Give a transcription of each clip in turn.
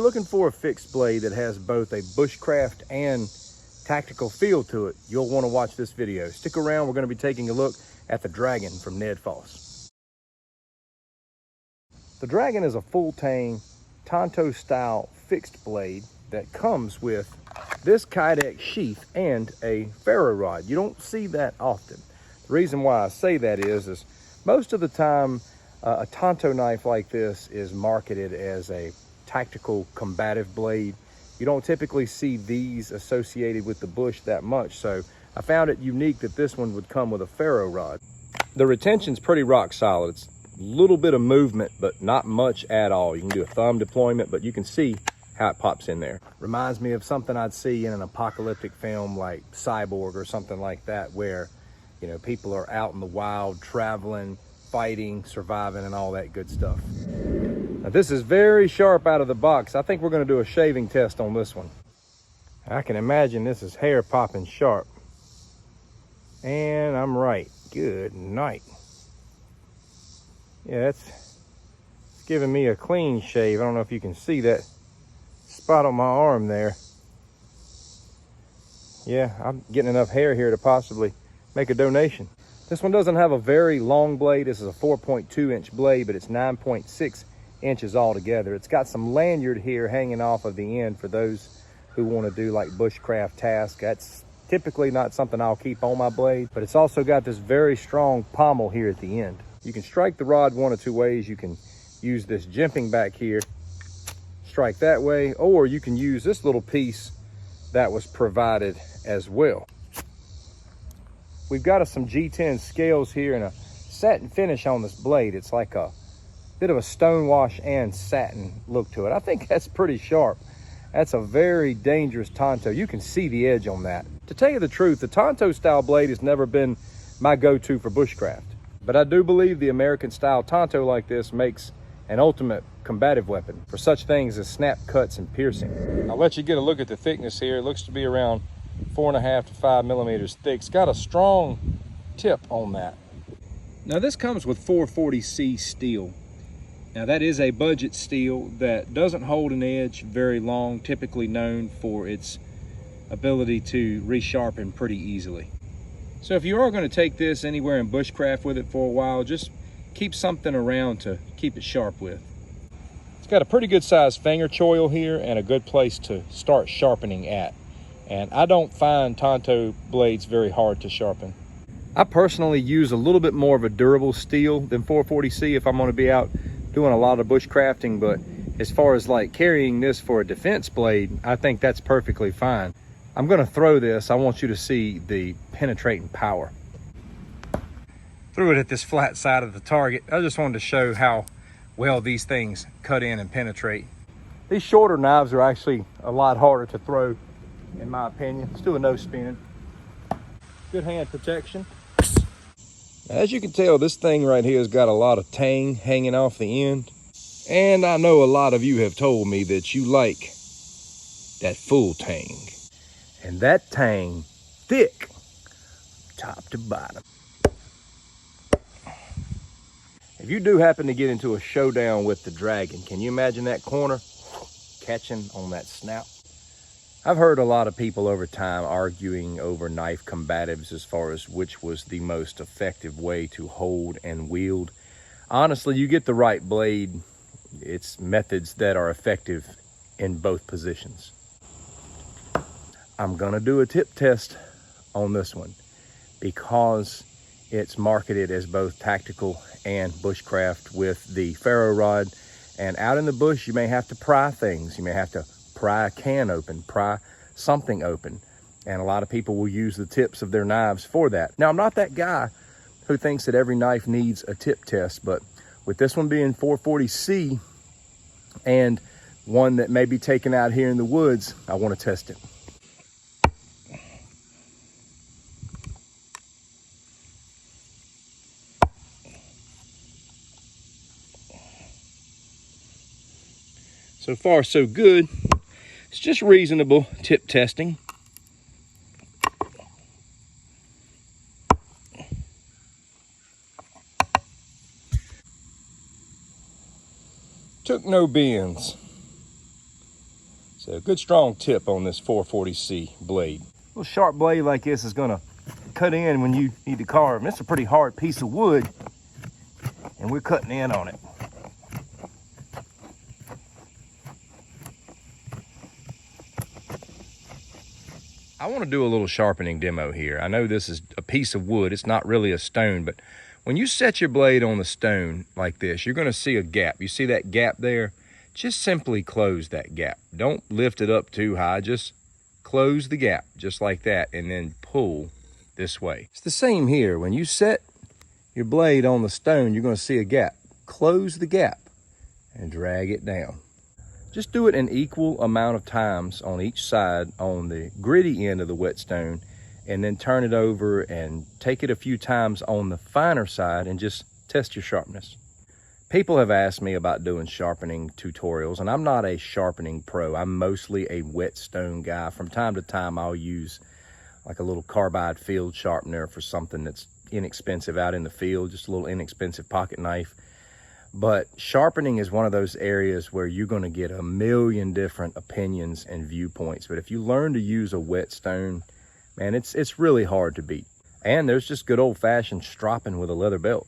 looking for a fixed blade that has both a bushcraft and tactical feel to it, you'll want to watch this video. Stick around, we're going to be taking a look at the Dragon from NedFoss. The Dragon is a full Tang Tanto style fixed blade that comes with this Kydex sheath and a ferro rod. You don't see that often. The reason why I say that is most of the time a Tanto knife like this is marketed as a tactical combative blade. You don't typically see these associated with the bush that much, so I found it unique that this one would come with a ferro rod. The retention's pretty rock solid. It's a little bit of movement, but not much at all. You can do a thumb deployment, but you can see how it pops in there. Reminds me of something I'd see in an apocalyptic film like Cyborg or something like that, where, you know, people are out in the wild, traveling, fighting, surviving, and all that good stuff. Now, this is very sharp out of the box. I think we're gonna do a shaving test on this one. I can imagine this is hair popping sharp. And I'm right. Good night. Yeah, it's giving me a clean shave. I don't know if you can see that spot on my arm there. Yeah, I'm getting enough hair here to possibly make a donation. This one doesn't have a very long blade. This is a 4.2 inch blade, but it's 9.6 inches altogether. It's got some lanyard here hanging off of the end for those who want to do like bushcraft tasks. That's typically not something I'll keep on my blade, but it's also got this very strong pommel here at the end. You can strike the rod one of two ways. You can use this jimping back here, strike that way, or you can use this little piece that was provided as well. We've got some G10 scales here and a satin finish on this blade. It's like a bit of a stone wash and satin look to it. I think that's pretty sharp. That's a very dangerous Tanto. You can see the edge on that. To tell you the truth, the Tanto style blade has never been my go-to for bushcraft, but I do believe the American style Tanto like this makes an ultimate combative weapon for such things as snap cuts and piercing. I'll let you get a look at the thickness here. It looks to be around 4.5 to 5 millimeters thick. It's got a strong tip on that. Now this comes with 440C steel. Now that is a budget steel that doesn't hold an edge very long, typically known for its ability to resharpen pretty easily. So if you are going to take this anywhere in bushcraft with it for a while, just keep something around to keep it sharp with. It's got a pretty good sized finger choil here and a good place to start sharpening at. And I don't find Tanto blades very hard to sharpen. I personally use a little bit more of a durable steel than 440C if I'm going to be out doing a lot of bushcrafting, but as far as like carrying this for a defense blade, I think that's perfectly fine. I'm going to throw this. I want you to see the penetrating power. Threw it at this flat side of the target. I just wanted to show how well these things cut in and penetrate. These shorter knives are actually a lot harder to throw, in my opinion. Let's do a no spin. Good hand protection. As you can tell, this thing right here has got a lot of tang hanging off the end. And I know a lot of you have told me that you like that full tang. And that tang, thick, top to bottom. If you do happen to get into a showdown with the Dragon, can you imagine that corner catching on that snout? I've heard a lot of people over time arguing over knife combatives as far as which was the most effective way to hold and wield. Honestly, you get the right blade, it's methods that are effective in both positions. I'm gonna do a tip test on this one because it's marketed as both tactical and bushcraft with the ferro rod. And out in the bush, you may have to pry things. You may have to pry a can open, pry something open. And a lot of people will use the tips of their knives for that. Now, I'm not that guy who thinks that every knife needs a tip test, but with this one being 440C and one that may be taken out here in the woods, I want to test it. So far, so good. It's just reasonable tip testing. Took no bends. So good strong tip on this 440C blade. A little sharp blade like this is gonna cut in when you need to carve. And it's a pretty hard piece of wood, and we're cutting in on it. I want to do a little sharpening demo here. I know this is a piece of wood. It's not really a stone, but when you set your blade on the stone like this, you're going to see a gap. You see that gap there? Just simply close that gap. Don't lift it up too high. Just close the gap just like that, and then pull this way. It's the same here. When you set your blade on the stone, you're going to see a gap. Close the gap and drag it down. Just do it an equal amount of times on each side on the gritty end of the whetstone, and then turn it over and take it a few times on the finer side and just test your sharpness. People have asked me about doing sharpening tutorials, and I'm not a sharpening pro. I'm mostly a whetstone guy. From time to time, I'll use like a little carbide field sharpener for something that's inexpensive out in the field, just a little inexpensive pocket knife. But sharpening is one of those areas where you're going to get a million different opinions and viewpoints. But if you learn to use a whetstone, man, it's really hard to beat. And there's just good old-fashioned stropping with a leather belt.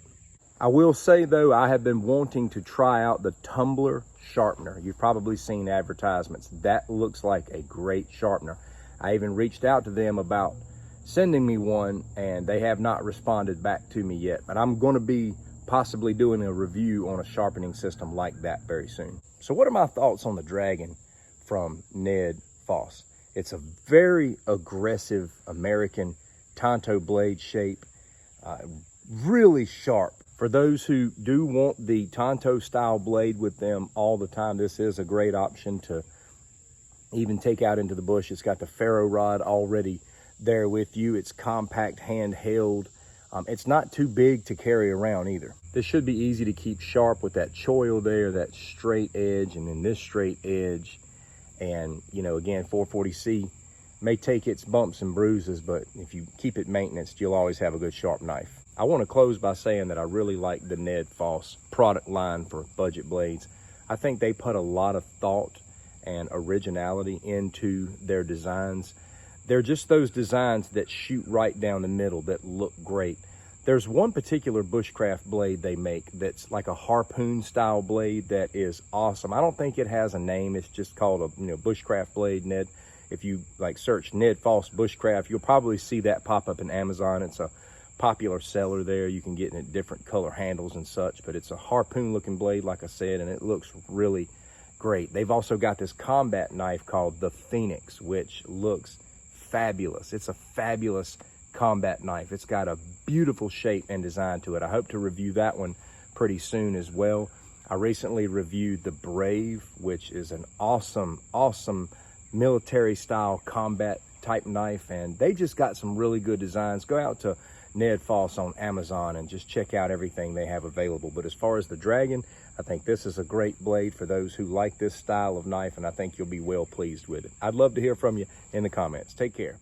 I will say, though, I have been wanting to try out the tumbler sharpener. You've probably seen advertisements. That looks like a great sharpener. I even reached out to them about sending me one, and they have not responded back to me yet. But I'm going to be possibly doing a review on a sharpening system like that very soon. So what are my thoughts on the Dragon from NedFoss? It's a very aggressive American Tanto blade shape, really sharp. For those who do want the Tanto style blade with them all the time, this is a great option to even take out into the bush. It's got the ferro rod already there with you. It's compact, handheld. It's not too big to carry around either. This should be easy to keep sharp with that choil there, that straight edge, and then this straight edge. And, you know, again, 440C may take its bumps and bruises, but if you keep it maintenance, you'll always have a good sharp knife. I want to close by saying that I really like the NedFoss product line for budget blades. I think they put a lot of thought and originality into their designs. They're just those designs that shoot right down the middle that look great. There's one particular Bushcraft blade they make that's like a harpoon style blade that is awesome. I don't think it has a name. It's just called a Bushcraft blade. If you like search NedFoss Bushcraft, you'll probably see that pop up in Amazon. It's a popular seller there. You can get it in different color handles and such, but it's a harpoon looking blade, like I said, and it looks really great. They've also got this combat knife called the Phoenix, which looks fabulous. It's a fabulous combat knife. It's got a beautiful shape and design to it. I hope to review that one pretty soon as well. I recently reviewed the Brave, which is an awesome military style combat type knife, and they just got some really good designs. Go out to NedFoss on Amazon and just check out everything they have available. But as far as the Dragon, I think this is a great blade for those who like this style of knife, and I think you'll be well pleased with it. I'd love to hear from you in the comments. Take care.